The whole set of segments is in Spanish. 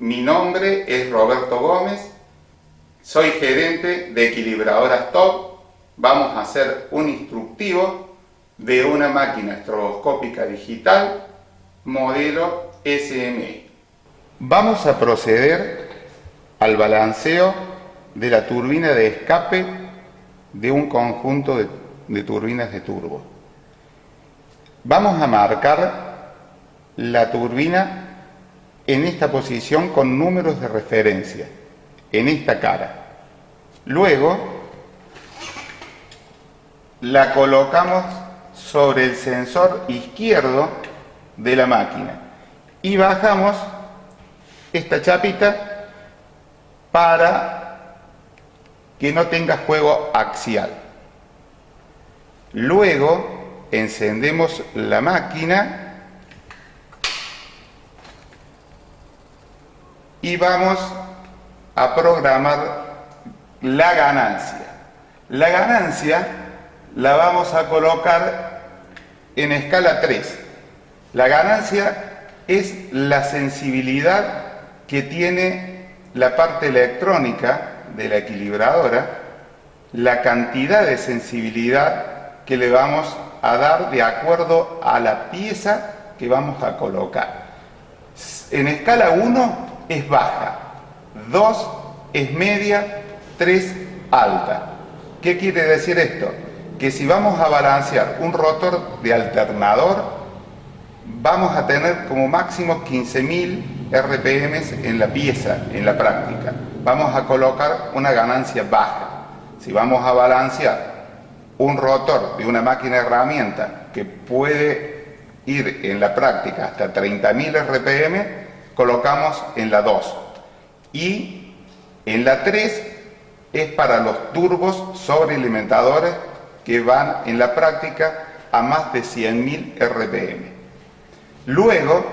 Mi nombre es Roberto Gómez, soy gerente de Equilibradoras Top. Vamos a hacer un instructivo de una máquina estroboscópica digital modelo SME. Vamos a proceder al balanceo de la turbina de escape de un conjunto de turbinas de turbo. Vamos a marcar la turbina en esta posición con números de referencia, en esta cara. Luego la colocamos sobre el sensor izquierdo de la máquina y bajamos esta chapita para que no tenga juego axial. Luego encendemos la máquina y vamos a programar la ganancia. La ganancia la vamos a colocar en escala 3. La ganancia es la sensibilidad que tiene la parte electrónica de la equilibradora, la cantidad de sensibilidad que le vamos a dar de acuerdo a la pieza que vamos a colocar. En escala 1 es baja, 2 es media, 3 alta. ¿Qué quiere decir esto? Que si vamos a balancear un rotor de alternador, vamos a tener como máximo 15.000 RPM en la pieza, en la práctica. Vamos a colocar una ganancia baja. Si vamos a balancear un rotor de una máquina herramienta que puede ir en la práctica hasta 30.000 RPM, colocamos en la 2. Y en la 3 es para los turbos sobrealimentadores que van en la práctica a más de 100.000 RPM. Luego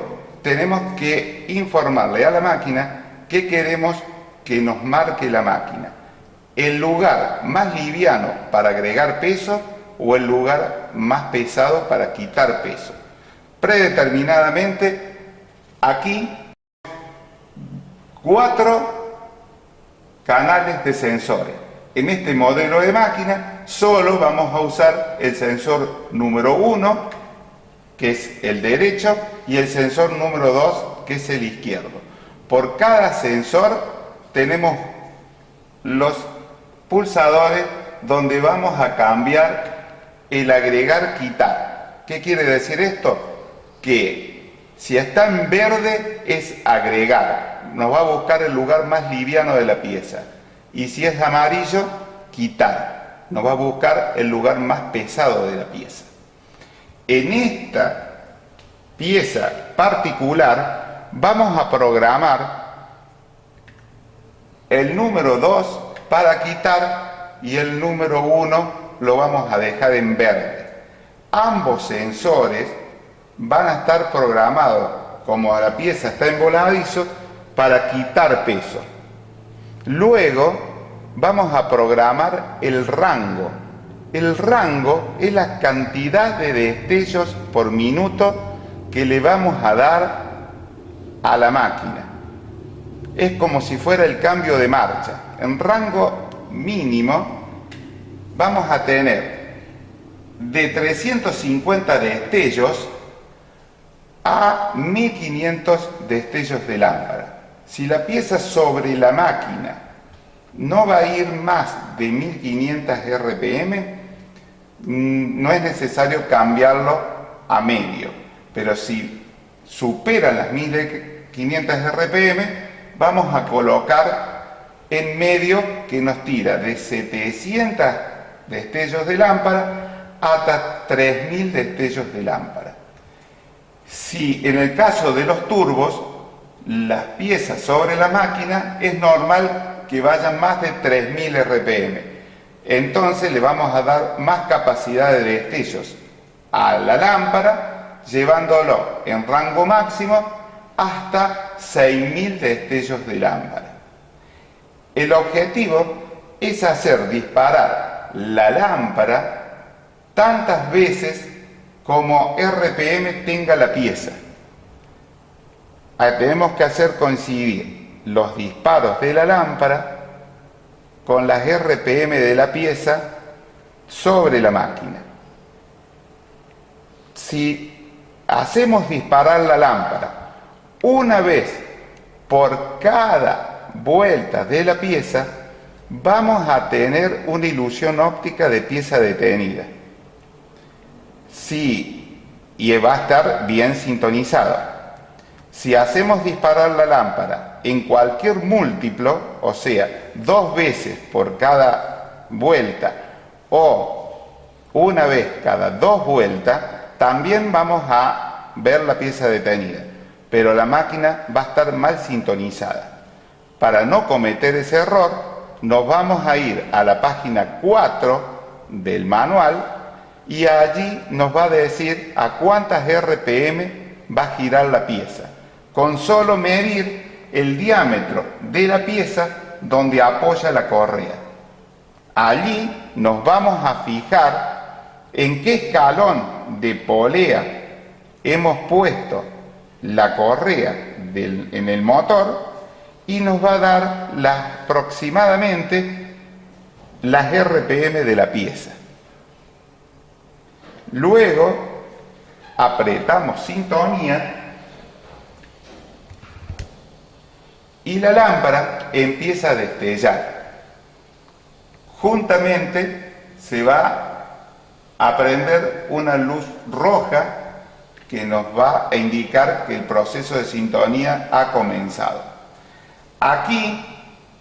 tenemos que informarle a la máquina qué queremos que nos marque la máquina. El lugar más liviano para agregar peso o el lugar más pesado para quitar peso. Predeterminadamente, aquí 4 canales de sensores. En este modelo de máquina solo vamos a usar el sensor número 1, que es el derecho, y el sensor número 2, que es el izquierdo. Por cada sensor tenemos los pulsadores donde vamos a cambiar el agregar-quitar. ¿Qué quiere decir esto? Que si está en verde es agregar, nos va a buscar el lugar más liviano de la pieza. Y si es amarillo, quitar, nos va a buscar el lugar más pesado de la pieza. En esta pieza particular vamos a programar el número 2 para quitar y el número 1 lo vamos a dejar en verde. Ambos sensores van a estar programados, como la pieza está en voladizo, para quitar peso. Luego vamos a programar el rango. El rango es la cantidad de destellos por minuto que le vamos a dar a la máquina. Es como si fuera el cambio de marcha. En rango mínimo vamos a tener de 350 destellos a 1500 destellos de lámpara. Si la pieza sobre la máquina no va a ir más de 1500 RPM, no es necesario cambiarlo a medio. Pero si supera las 1500 RPM, vamos a colocar en medio, que nos tira de 700 destellos de lámpara hasta 3000 destellos de lámpara. Si en el caso de los turbos, las piezas sobre la máquina es normal que vayan más de 3000 RPM. Entonces le vamos a dar más capacidad de destellos a la lámpara, llevándolo en rango máximo hasta 6000 destellos de lámpara. El objetivo es hacer disparar la lámpara tantas veces como RPM tenga la pieza. tenemos que hacer coincidir los disparos de la lámpara con las RPM de la pieza sobre la máquina. Si hacemos disparar la lámpara una vez por cada vuelta de la pieza, vamos a tener una ilusión óptica de pieza detenida. Y va a estar bien sintonizada. Si hacemos disparar la lámpara en cualquier múltiplo, o sea, 2 veces por cada vuelta o una vez cada 2 vueltas, también vamos a ver la pieza detenida, pero la máquina va a estar mal sintonizada. Para no cometer ese error, nos vamos a ir a la página 4 del manual y allí nos va a decir a cuántas RPM va a girar la pieza, con solo medir el diámetro de la pieza donde apoya la correa. Allí nos vamos a fijar en qué escalón de polea hemos puesto la correa en el motor y nos va a dar aproximadamente las RPM de la pieza. Luego apretamos sintonía y la lámpara empieza a destellar. Juntamente se va a prender una luz roja que nos va a indicar que el proceso de sintonía ha comenzado. Aquí,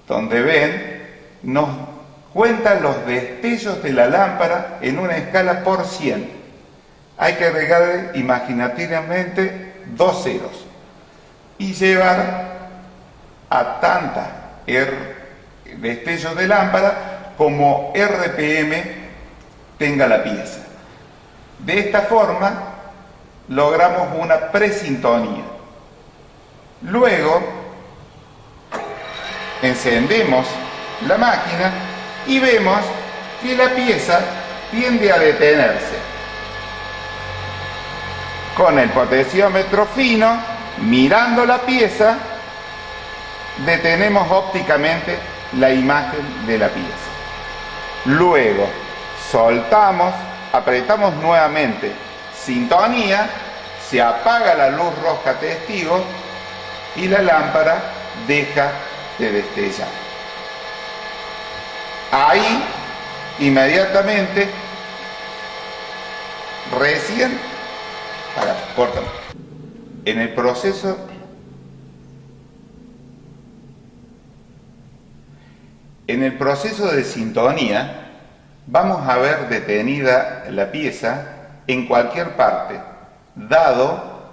donde ven, nos cuentan los destellos de la lámpara en una escala por 100. Hay que agregarle imaginativamente 2 ceros y llevar a tantas destellos de lámpara como RPM tenga la pieza. De esta forma logramos una presintonía. Luego encendemos la máquina y vemos que la pieza tiende a detenerse. Con el potenciómetro fino, mirando la pieza, detenemos ópticamente la imagen de la pieza. Luego soltamos, apretamos nuevamente sintonía, se apaga la luz roja testigo y la lámpara deja de destellar. Ahí inmediatamente recién córtame. En el proceso de sintonía vamos a ver detenida la pieza en cualquier parte, dado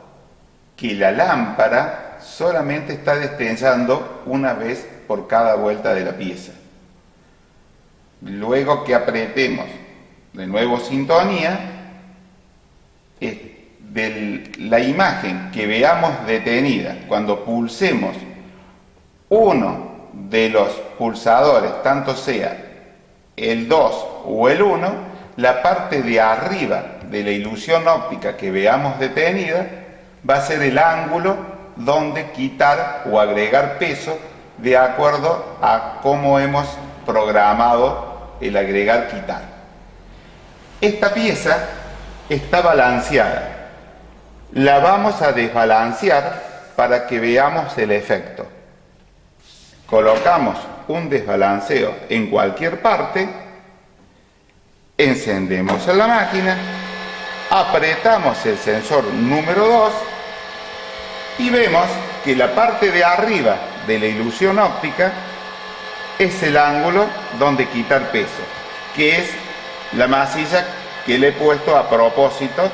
que la lámpara solamente está destellando una vez por cada vuelta de la pieza. Luego que apretemos de nuevo sintonía, de la imagen que veamos detenida, cuando pulsemos uno de los pulsadores, tanto sea el 2 o el 1, la parte de arriba de la ilusión óptica que veamos detenida va a ser el ángulo donde quitar o agregar peso de acuerdo a cómo hemos programado el agregar-quitar. Esta pieza está balanceada. La vamos a desbalancear para que veamos el efecto. Colocamos un desbalanceo en cualquier parte, encendemos la máquina, apretamos el sensor número 2 y vemos que la parte de arriba de la ilusión óptica es el ángulo donde quitar peso, que es la masilla que le he puesto a propósito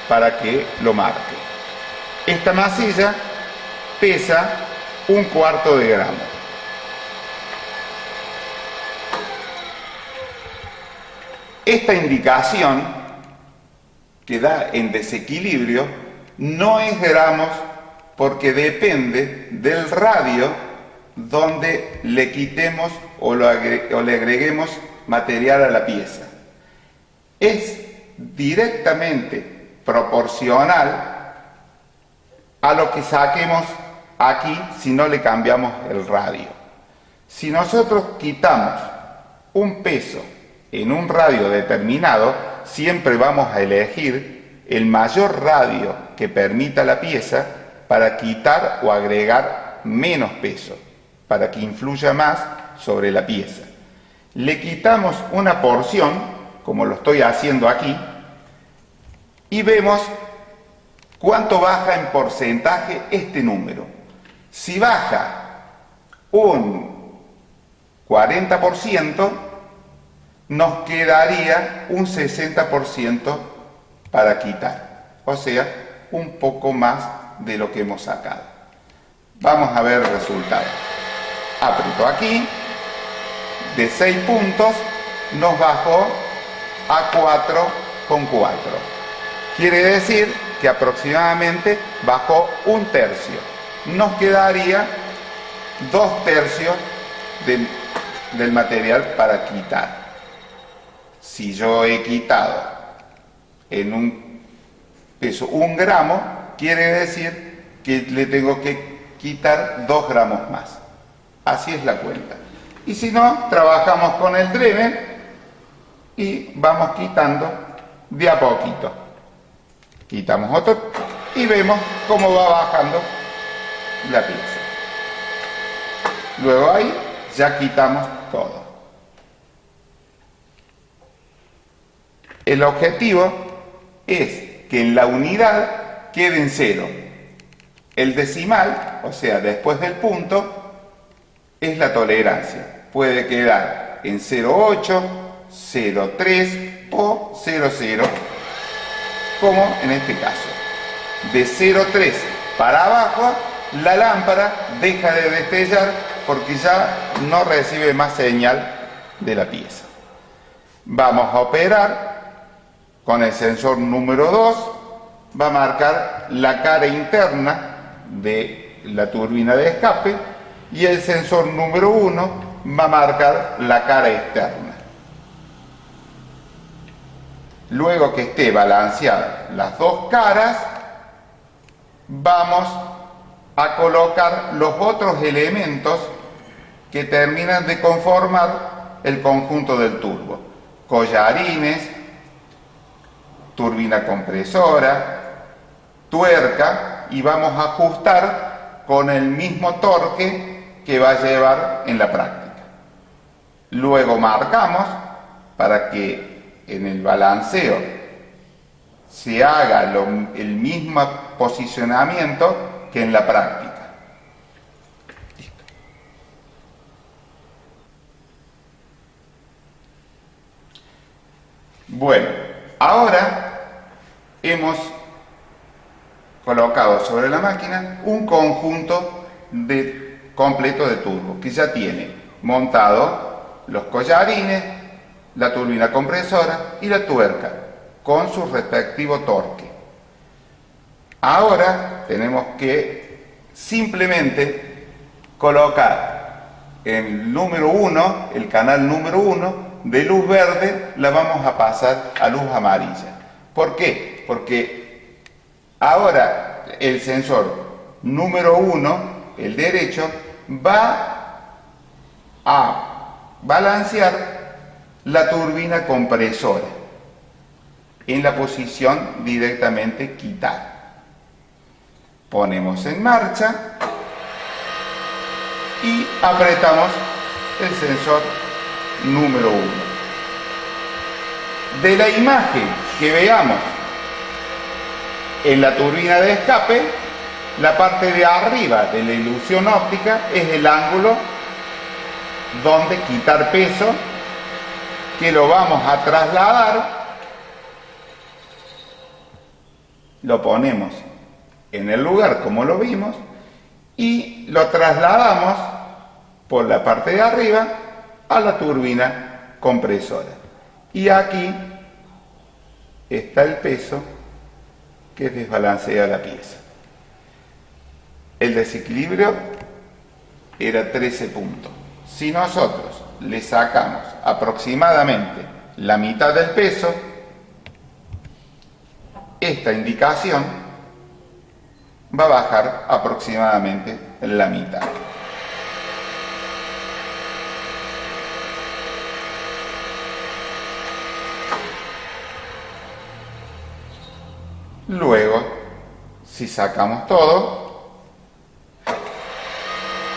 para que lo marque. Esta masilla pesa 1/4 de gramo. Esta indicación que da en desequilibrio no es gramos porque depende del radio donde le quitemos o le agreguemos material a la pieza. Es directamente proporcional a lo que saquemos aquí si no le cambiamos el radio. Si nosotros quitamos un peso en un radio determinado, siempre vamos a elegir el mayor radio que permita la pieza para quitar o agregar menos peso, para que influya más sobre la pieza. Le quitamos una porción, como lo estoy haciendo aquí, y vemos cuánto baja en porcentaje este número. Si baja un 40%, nos quedaría un 60% para quitar, o sea, un poco más de lo que hemos sacado. Vamos a ver el resultado. Aprieto aquí, de 6 puntos nos bajó a 4,4. Quiere decir que aproximadamente bajó un tercio. Nos quedaría 2/3 del material para quitar. Si yo he quitado en un peso 1 gramo, quiere decir que le tengo que quitar 2 gramos más. Así es la cuenta. Y si no, trabajamos con el Dremel y vamos quitando de a poquito. Quitamos otro y vemos cómo va bajando la pieza. Luego ahí ya quitamos todo. El objetivo es que en la unidad quede en 0. El decimal, o sea, después del punto, es la tolerancia. Puede quedar en 0,8, 0,3 o 0,0, como en este caso. De 0,3 para abajo, la lámpara deja de destellar porque ya no recibe más señal de la pieza. Vamos a operar con el sensor número 2, va a marcar la cara interna de la turbina de escape y el sensor número 1 va a marcar la cara externa. Luego que esté balanceada las dos caras, vamos a colocar los otros elementos que terminan de conformar el conjunto del turbo. Collarines, turbina compresora, tuerca, y vamos a ajustar con el mismo torque que va a llevar en la práctica. Luego marcamos para que en el balanceo se haga el mismo posicionamiento que en la práctica. Listo. Bueno, ahora hemos colocado sobre la máquina un conjunto completo de turbo que ya tiene montado los collarines, la turbina compresora y la tuerca con su respectivo torque. Ahora tenemos que simplemente colocar el número 1, el canal número 1 de luz verde, la vamos a pasar a luz amarilla. ¿Por qué? Porque ahora el sensor número 1, el derecho, va a balancear la turbina compresora en la posición directamente quitar. Ponemos en marcha y apretamos el sensor número 1. De la imagen que veamos en la turbina de escape, la parte de arriba de la ilusión óptica es el ángulo donde quitar peso, que lo vamos a trasladar, lo ponemos en el lugar como lo vimos y lo trasladamos por la parte de arriba a la turbina compresora. Y aquí está el peso que desbalancea la pieza. El desequilibrio era 13 puntos. Si nosotros le sacamos aproximadamente la mitad del peso, esta indicación va a bajar aproximadamente la mitad. Luego, si sacamos todo,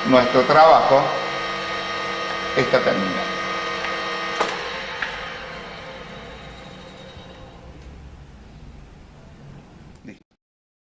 nuestro trabajo está terminado.